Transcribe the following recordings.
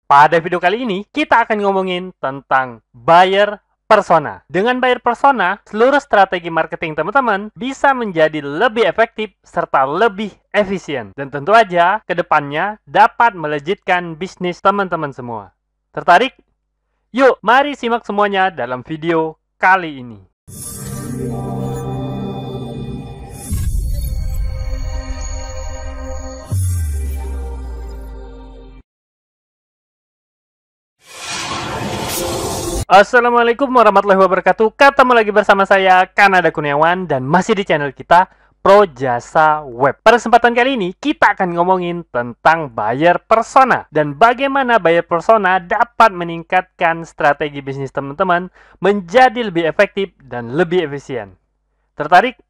Pada video kali ini, kita akan ngomongin tentang buyer persona. Dengan buyer persona, seluruh strategi marketing teman-teman bisa menjadi lebih efektif serta lebih efisien. Dan tentu aja, kedepannya dapat melejitkan bisnis teman-teman semua. Tertarik? Yuk, mari simak semuanya dalam video kali ini. Assalamualaikum warahmatullahi wabarakatuh. Ketemu lagi bersama saya, Kanada Kurniawan, dan masih di channel kita, Pro Jasa Web. Pada kesempatan kali ini, kita akan ngomongin tentang buyer persona dan bagaimana buyer persona dapat meningkatkan strategi bisnis teman-teman menjadi lebih efektif dan lebih efisien. Tertarik?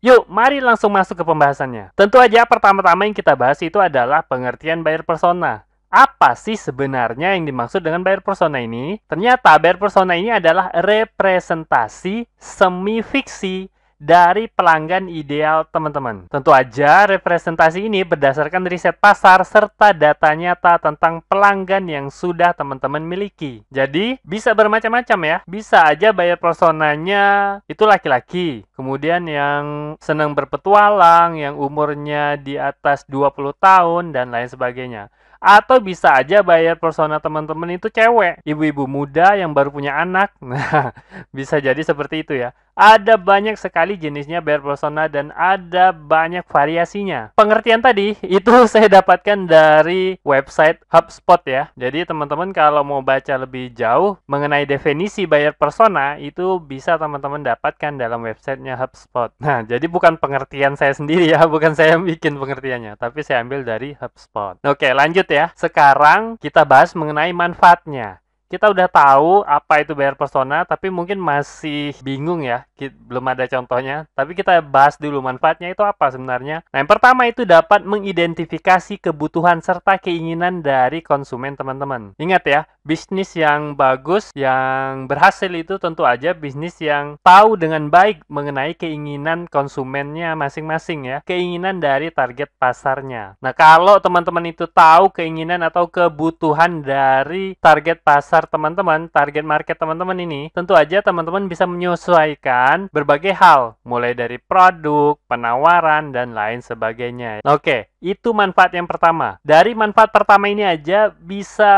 Yuk, mari langsung masuk ke pembahasannya. Tentu aja pertama-tama yang kita bahas itu adalah pengertian buyer persona. Apa sih sebenarnya yang dimaksud dengan buyer persona ini? Ternyata buyer persona ini adalah representasi semi fiksi dari pelanggan ideal teman-teman. Tentu aja representasi ini berdasarkan riset pasar serta data nyata tentang pelanggan yang sudah teman-teman miliki. Jadi bisa bermacam-macam ya. Bisa aja buyer personanya itu laki-laki. Kemudian yang senang berpetualang, yang umurnya di atas 20 tahun dan lain sebagainya. Atau bisa aja buyer persona teman-teman itu cewek, ibu-ibu muda yang baru punya anak. Nah, bisa jadi seperti itu ya. Ada banyak sekali jenisnya buyer persona dan ada banyak variasinya. Pengertian tadi itu saya dapatkan dari website HubSpot ya. Jadi teman-teman kalau mau baca lebih jauh mengenai definisi buyer persona itu bisa teman-teman dapatkan dalam websitenya HubSpot. Nah, jadi bukan pengertian saya sendiri ya, bukan saya yang bikin pengertiannya, tapi saya ambil dari HubSpot. Oke, lanjut ya. Sekarang kita bahas mengenai manfaatnya. Kita udah tahu apa itu buyer persona, tapi mungkin masih bingung ya, belum ada contohnya. Tapi kita bahas dulu manfaatnya itu apa sebenarnya. Nah, yang pertama itu dapat mengidentifikasi kebutuhan serta keinginan dari konsumen teman-teman. Ingat ya, bisnis yang bagus, yang berhasil itu tentu aja bisnis yang tahu dengan baik mengenai keinginan konsumennya masing-masing ya. Keinginan dari target pasarnya. Nah, kalau teman-teman itu tahu keinginan atau kebutuhan dari target pasar teman-teman, target market teman-teman ini, tentu aja teman-teman bisa menyesuaikan berbagai hal, mulai dari produk, penawaran, dan lain sebagainya. Oke, itu manfaat yang pertama. Dari manfaat pertama ini aja bisa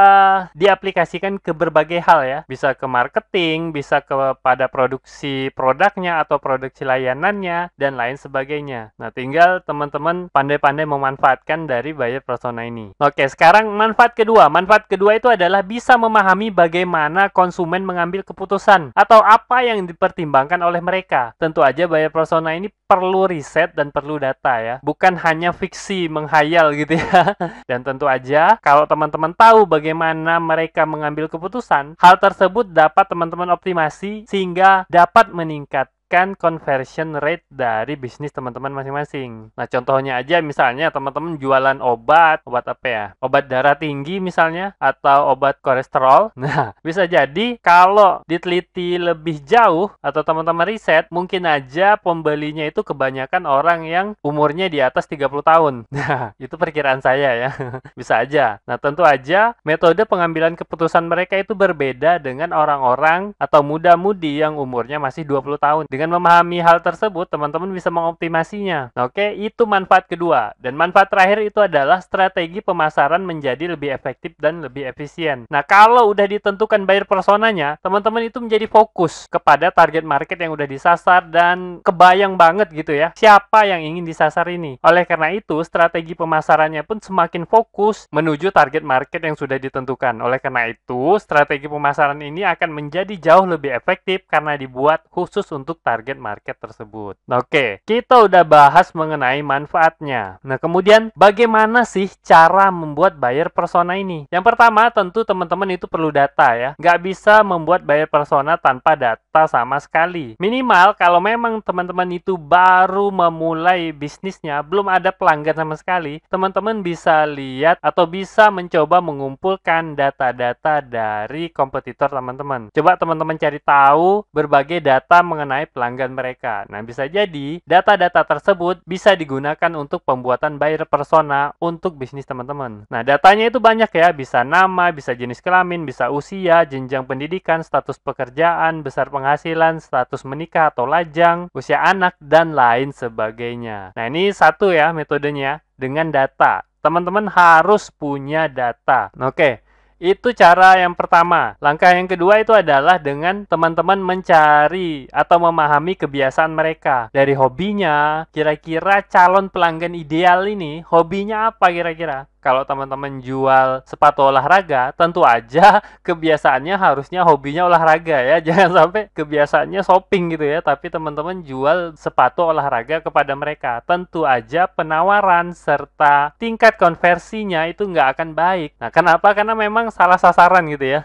diaplikasikan ke berbagai hal ya. Bisa ke marketing, bisa kepada produksi produknya atau produksi layanannya, dan lain sebagainya. Nah, tinggal teman-teman pandai-pandai memanfaatkan dari buyer persona ini. Oke, sekarang manfaat kedua. Manfaat kedua itu adalah bisa memahami bagaimana konsumen mengambil keputusan atau apa yang dipertimbangkan oleh mereka. Tentu aja buyer persona ini perlu riset dan perlu data ya. Bukan hanya fiksi menghayal gitu ya. Dan tentu aja kalau teman-teman tahu bagaimana mereka mengambil keputusan, hal tersebut dapat teman-teman optimasi sehingga dapat meningkatkan conversion rate dari bisnis teman-teman masing-masing. Nah, contohnya aja misalnya teman-teman jualan obat apa ya? Obat darah tinggi misalnya atau obat kolesterol. Nah, bisa jadi kalau diteliti lebih jauh atau teman-teman riset, mungkin aja pembelinya itu kebanyakan orang yang umurnya di atas 30 tahun. Nah, itu perkiraan saya ya. Bisa aja. Nah, tentu aja metode pengambilan keputusan mereka itu berbeda dengan orang-orang atau muda-mudi yang umurnya masih 20 tahun. Dengan memahami hal tersebut, teman-teman bisa mengoptimasinya. Nah, oke, itu manfaat kedua. Dan manfaat terakhir itu adalah strategi pemasaran menjadi lebih efektif dan lebih efisien. Nah, kalau udah ditentukan buyer personanya, teman-teman itu menjadi fokus kepada target market yang udah disasar dan kebayang banget gitu ya, siapa yang ingin disasar ini. Oleh karena itu, strategi pemasarannya pun semakin fokus menuju target market yang sudah ditentukan. Oleh karena itu, strategi pemasaran ini akan menjadi jauh lebih efektif karena dibuat khusus untuk target market tersebut. Oke, kita udah bahas mengenai manfaatnya. Nah, kemudian bagaimana sih cara membuat buyer persona ini? Yang pertama, tentu teman-teman itu perlu data ya. Nggak bisa membuat buyer persona tanpa data sama sekali. Minimal kalau memang teman-teman itu baru memulai bisnisnya, belum ada pelanggan sama sekali, teman-teman bisa lihat atau bisa mencoba mengumpulkan data-data dari kompetitor teman-teman. Coba teman-teman cari tahu berbagai data mengenai pelanggan mereka. Nah, bisa jadi data-data tersebut bisa digunakan untuk pembuatan buyer persona untuk bisnis teman-teman. Nah, datanya itu banyak ya, bisa nama, bisa jenis kelamin, bisa usia, jenjang pendidikan, status pekerjaan, besar penghasilan, status menikah atau lajang, usia anak, dan lain sebagainya. Nah, ini satu ya metodenya dengan data. Teman-teman harus punya data. Oke. Itu cara yang pertama. Langkah yang kedua itu adalah dengan teman-teman mencari atau memahami kebiasaan mereka. Dari hobinya, kira-kira calon pelanggan ideal ini, hobinya apa kira-kira? Kalau teman-teman jual sepatu olahraga, tentu aja kebiasaannya harusnya hobinya olahraga ya. Jangan sampai kebiasaannya shopping gitu ya, tapi teman-teman jual sepatu olahraga kepada mereka. Tentu aja penawaran serta tingkat konversinya itu nggak akan baik. Nah, kenapa? Karena memang salah sasaran gitu ya.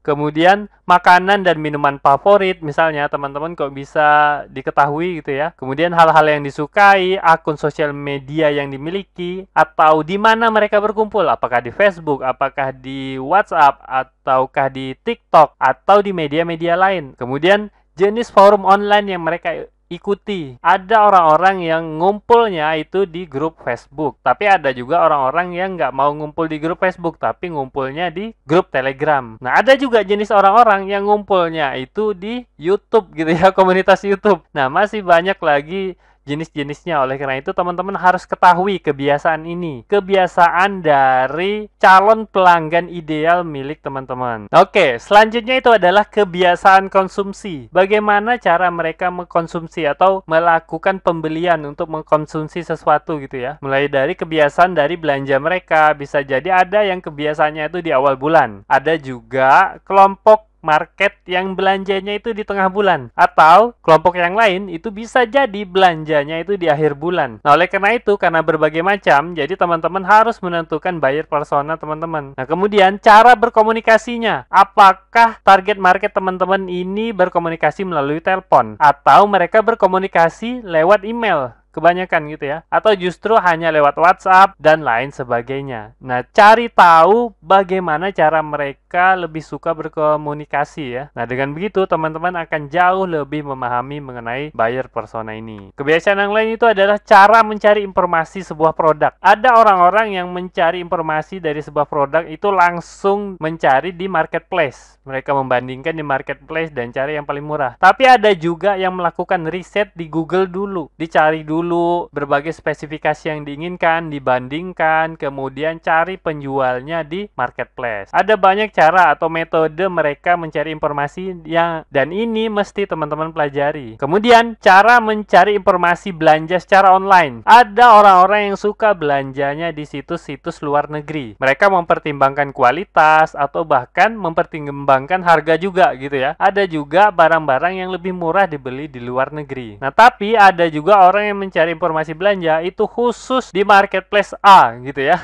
Kemudian makanan dan minuman favorit, misalnya teman-teman kok bisa diketahui gitu ya. Kemudian hal-hal yang disukai, akun sosial media yang dimiliki, atau di mana mereka berkumpul, apakah di Facebook, apakah di WhatsApp, ataukah di TikTok, atau di media-media lain. Kemudian jenis forum online yang mereka ikuti. Ada orang-orang yang ngumpulnya itu di grup Facebook, tapi ada juga orang-orang yang nggak mau ngumpul di grup Facebook, tapi ngumpulnya di grup Telegram. Nah, ada juga jenis orang-orang yang ngumpulnya itu di YouTube gitu ya, komunitas YouTube. Nah, masih banyak lagi jenis-jenisnya. Oleh karena itu teman-teman harus ketahui kebiasaan ini, kebiasaan dari calon pelanggan ideal milik teman-teman. Oke, selanjutnya itu adalah kebiasaan konsumsi. Bagaimana cara mereka mengkonsumsi atau melakukan pembelian untuk mengkonsumsi sesuatu gitu ya. Mulai dari kebiasaan dari belanja mereka, bisa jadi ada yang kebiasaannya itu di awal bulan. Ada juga kelompok market yang belanjanya itu di tengah bulan, atau kelompok yang lain itu bisa jadi belanjanya itu di akhir bulan. Nah, oleh karena itu, karena berbagai macam, jadi teman-teman harus menentukan buyer persona teman-teman. Nah, kemudian cara berkomunikasinya, apakah target market teman-teman ini berkomunikasi melalui telepon, atau mereka berkomunikasi lewat email? Kebanyakan gitu ya, atau justru hanya lewat WhatsApp dan lain sebagainya. Nah, cari tahu bagaimana cara mereka lebih suka berkomunikasi ya. Nah, dengan begitu teman-teman akan jauh lebih memahami mengenai buyer persona ini. Kebiasaan yang lain itu adalah cara mencari informasi sebuah produk. Ada orang-orang yang mencari informasi dari sebuah produk itu langsung mencari di marketplace. Mereka membandingkan di marketplace dan cari yang paling murah. Tapi ada juga yang melakukan riset di Google dulu, dicari dulu berbagai spesifikasi yang diinginkan, dibandingkan, kemudian cari penjualnya di marketplace. Ada banyak cara atau metode mereka mencari informasi dan ini mesti teman-teman pelajari. Kemudian cara mencari informasi belanja secara online. Ada orang-orang yang suka belanjanya di situs-situs luar negeri. Mereka mempertimbangkan kualitas atau bahkan mempertimbangkan harga juga gitu ya. Ada juga barang-barang yang lebih murah dibeli di luar negeri. Nah, tapi ada juga orang yang mencari informasi belanja itu khusus di marketplace A gitu ya.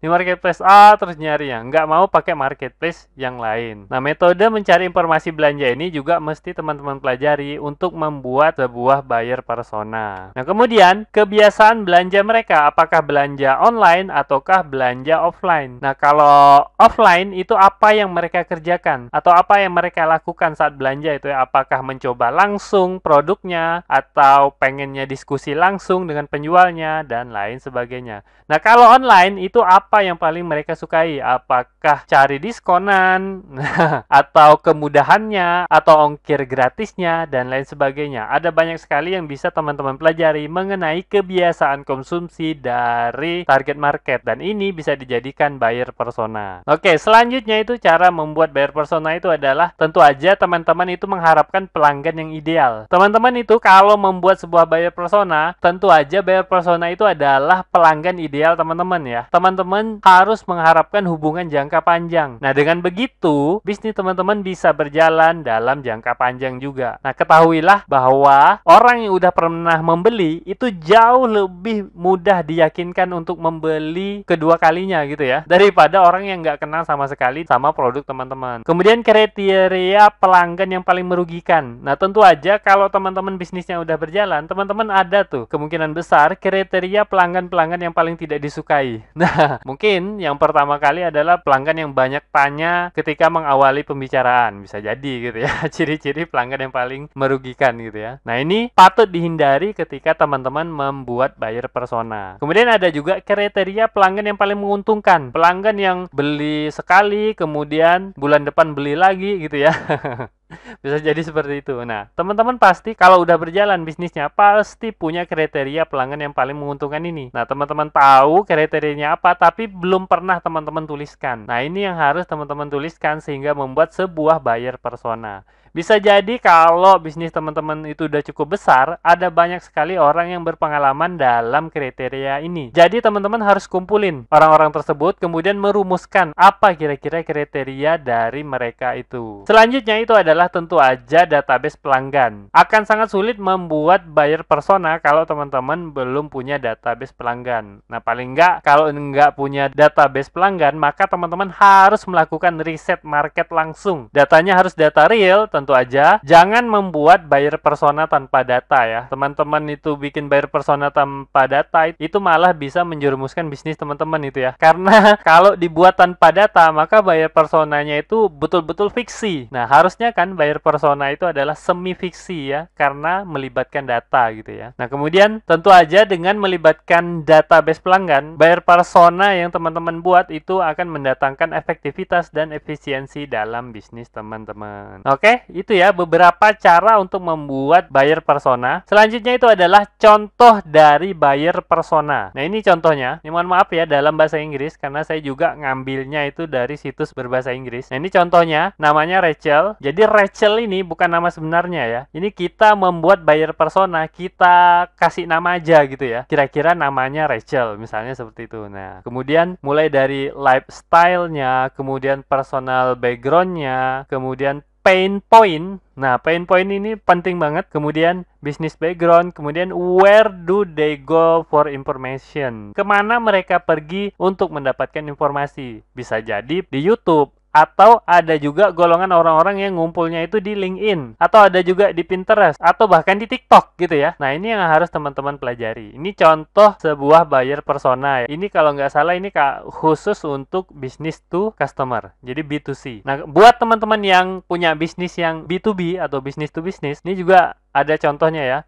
Di marketplace A terus nyarinya, nggak mau pakai marketplace yang lain. Nah, metode mencari informasi belanja ini juga mesti teman-teman pelajari untuk membuat sebuah buyer persona. Nah, kemudian kebiasaan belanja mereka, apakah belanja online ataukah belanja offline. Nah, kalau offline itu apa yang mereka kerjakan atau apa yang mereka lakukan saat belanja itu ya, apakah mencoba langsung produknya atau pengennya diskusi langsung dengan penjualnya dan lain sebagainya. Nah, kalau online itu apa yang paling mereka sukai? Apakah cari diskonan atau kemudahannya atau ongkir gratisnya dan lain sebagainya. Ada banyak sekali yang bisa teman-teman pelajari mengenai kebiasaan konsumsi dari target market dan ini bisa dijadikan buyer persona. Oke, selanjutnya itu cara membuat buyer persona itu adalah tentu aja teman-teman itu mengharapkan pelanggan yang ideal. Teman-teman itu kalau membuat sebuah buyer persona, tentu aja buyer persona itu adalah pelanggan ideal teman-teman ya. Teman-teman harus mengharapkan hubungan jangka panjang. Nah, dengan begitu, bisnis teman-teman bisa berjalan dalam jangka panjang juga. Nah, ketahuilah bahwa orang yang udah pernah membeli itu jauh lebih mudah diyakinkan untuk membeli kedua kalinya gitu ya, daripada orang yang nggak kenal sama sekali sama produk teman-teman. Kemudian kriteria pelanggan yang paling merugikan. Nah, tentu aja kalau teman-teman bisnisnya udah berjalan, teman-teman ada tuh tuh? Kemungkinan besar kriteria pelanggan-pelanggan yang paling tidak disukai. Nah, mungkin yang pertama kali adalah pelanggan yang banyak tanya ketika mengawali pembicaraan. Bisa jadi gitu ya. Ciri-ciri pelanggan yang paling merugikan gitu ya. Nah, ini patut dihindari ketika teman-teman membuat buyer persona. Kemudian ada juga kriteria pelanggan yang paling menguntungkan. Pelanggan yang beli sekali, kemudian bulan depan beli lagi gitu ya. Bisa jadi seperti itu. Nah, teman-teman pasti kalau udah berjalan bisnisnya pasti punya kriteria pelanggan yang paling menguntungkan ini. Nah, teman-teman tahu kriterianya apa tapi belum pernah teman-teman tuliskan. Nah, ini yang harus teman-teman tuliskan sehingga membuat sebuah buyer persona. Bisa jadi kalau bisnis teman-teman itu udah cukup besar, ada banyak sekali orang yang berpengalaman dalam kriteria ini. Jadi teman-teman harus kumpulin orang-orang tersebut, kemudian merumuskan apa kira-kira kriteria dari mereka itu. Selanjutnya itu adalah tentu aja database pelanggan. Akan sangat sulit membuat buyer persona kalau teman-teman belum punya database pelanggan. Nah, paling enggak kalau enggak punya database pelanggan, maka teman-teman harus melakukan riset market langsung. Datanya harus data real, tentu aja. Jangan membuat buyer persona tanpa data ya. Teman-teman itu bikin buyer persona tanpa data, itu malah bisa menjerumuskan bisnis teman-teman itu ya. Karena kalau dibuat tanpa data, maka buyer personanya itu betul-betul fiksi. Nah, harusnya kan buyer persona itu adalah semi fiksi ya, karena melibatkan data gitu ya. Nah, kemudian tentu aja dengan melibatkan database pelanggan, buyer persona yang teman-teman buat itu akan mendatangkan efektivitas dan efisiensi dalam bisnis teman-teman. Oke, itu ya beberapa cara untuk membuat buyer persona. Selanjutnya itu adalah contoh dari buyer persona. Nah, ini contohnya. Ini mohon maaf ya dalam bahasa Inggris karena saya juga ngambilnya itu dari situs berbahasa Inggris. Nah, ini contohnya namanya Rachel. Jadi Rachel ini bukan nama sebenarnya ya. Ini kita membuat buyer persona, kita kasih nama aja gitu ya. Kira-kira namanya Rachel misalnya seperti itu. Nah, kemudian mulai dari lifestyle-nya, kemudian personal background-nya, kemudian pain point. Nah, pain point ini penting banget. Kemudian business background, kemudian where do they go for information? Kemana mereka pergi untuk mendapatkan informasi? Bisa jadi di YouTube, atau ada juga golongan orang-orang yang ngumpulnya itu di LinkedIn, atau ada juga di Pinterest, atau bahkan di TikTok gitu ya. Nah, ini yang harus teman-teman pelajari. Ini contoh sebuah buyer persona ya. Ini kalau nggak salah ini khusus untuk business to customer, jadi B2C. Nah, buat teman-teman yang punya bisnis yang B2B atau business to business, ini juga ada contohnya ya.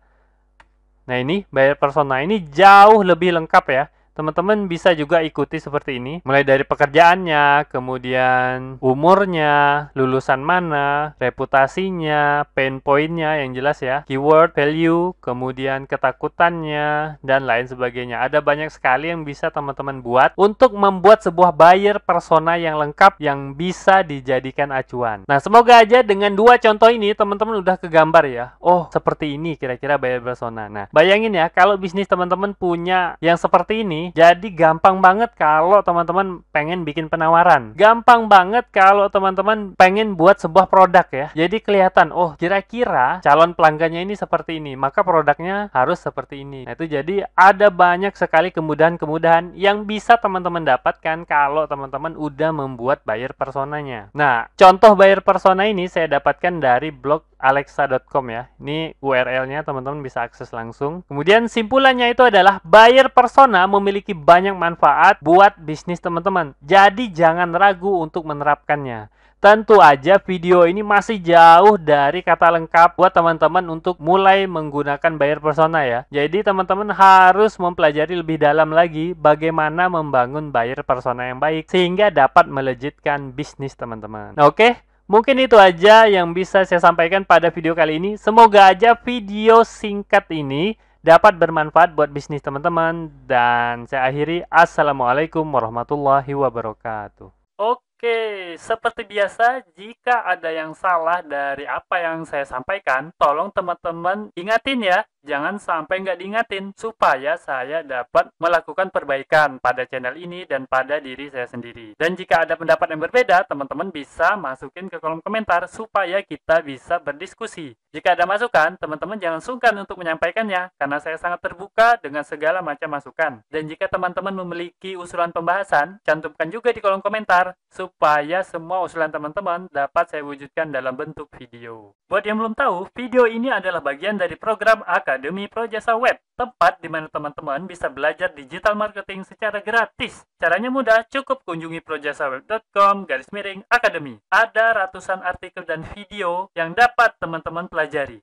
Nah, ini buyer persona ini jauh lebih lengkap ya. Teman-teman bisa juga ikuti seperti ini. Mulai dari pekerjaannya, kemudian umurnya, lulusan mana, reputasinya, pain point-nya yang jelas ya, keyword, value, kemudian ketakutannya, dan lain sebagainya. Ada banyak sekali yang bisa teman-teman buat untuk membuat sebuah buyer persona yang lengkap yang bisa dijadikan acuan. Nah, semoga aja dengan dua contoh ini teman-teman udah kegambar ya. Oh, seperti ini kira-kira buyer persona. Nah, bayangin ya kalau bisnis teman-teman punya yang seperti ini, jadi gampang banget kalau teman-teman pengen bikin penawaran. Gampang banget kalau teman-teman pengen buat sebuah produk ya. Jadi kelihatan, oh kira-kira calon pelanggannya ini seperti ini, maka produknya harus seperti ini. Nah, itu jadi ada banyak sekali kemudahan-kemudahan yang bisa teman-teman dapatkan kalau teman-teman udah membuat buyer personanya. Nah, contoh buyer persona ini saya dapatkan dari blog alexa.com ya. Ini URL-nya teman-teman bisa akses langsung. Kemudian simpulannya itu adalah buyer persona memiliki banyak manfaat buat bisnis teman-teman. Jadi jangan ragu untuk menerapkannya. Tentu aja video ini masih jauh dari kata lengkap buat teman-teman untuk mulai menggunakan buyer persona ya. Jadi teman-teman harus mempelajari lebih dalam lagi bagaimana membangun buyer persona yang baik sehingga dapat melejitkan bisnis teman-teman. Nah, oke. Mungkin itu aja yang bisa saya sampaikan pada video kali ini. Semoga aja video singkat ini dapat bermanfaat buat bisnis teman-teman. Dan saya akhiri. Assalamualaikum warahmatullahi wabarakatuh. Oke, seperti biasa, jika ada yang salah dari apa yang saya sampaikan, tolong teman-teman ingatin ya. Jangan sampai nggak diingatin, supaya saya dapat melakukan perbaikan pada channel ini dan pada diri saya sendiri. Dan jika ada pendapat yang berbeda, teman-teman bisa masukin ke kolom komentar, supaya kita bisa berdiskusi. Jika ada masukan, teman-teman jangan sungkan untuk menyampaikannya, karena saya sangat terbuka dengan segala macam masukan. Dan jika teman-teman memiliki usulan pembahasan, cantumkan juga di kolom komentar, supaya semua usulan teman-teman dapat saya wujudkan dalam bentuk video. Buat yang belum tahu, video ini adalah bagian dari program Akademi Projasa Web, tempat di mana teman-teman bisa belajar digital marketing secara gratis. Caranya mudah, cukup kunjungi projasaweb.com/academy. Ada ratusan artikel dan video yang dapat teman-teman pelajari.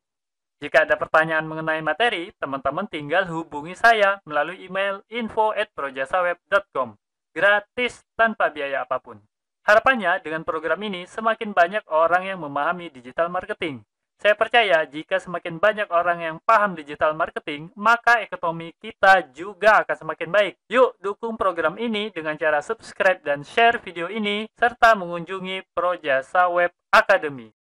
Jika ada pertanyaan mengenai materi, teman-teman tinggal hubungi saya melalui email info@projasaweb.com. Gratis tanpa biaya apapun. Harapannya dengan program ini semakin banyak orang yang memahami digital marketing. Saya percaya jika semakin banyak orang yang paham digital marketing, maka ekonomi kita juga akan semakin baik. Yuk dukung program ini dengan cara subscribe dan share video ini, serta mengunjungi Projasa Web Academy.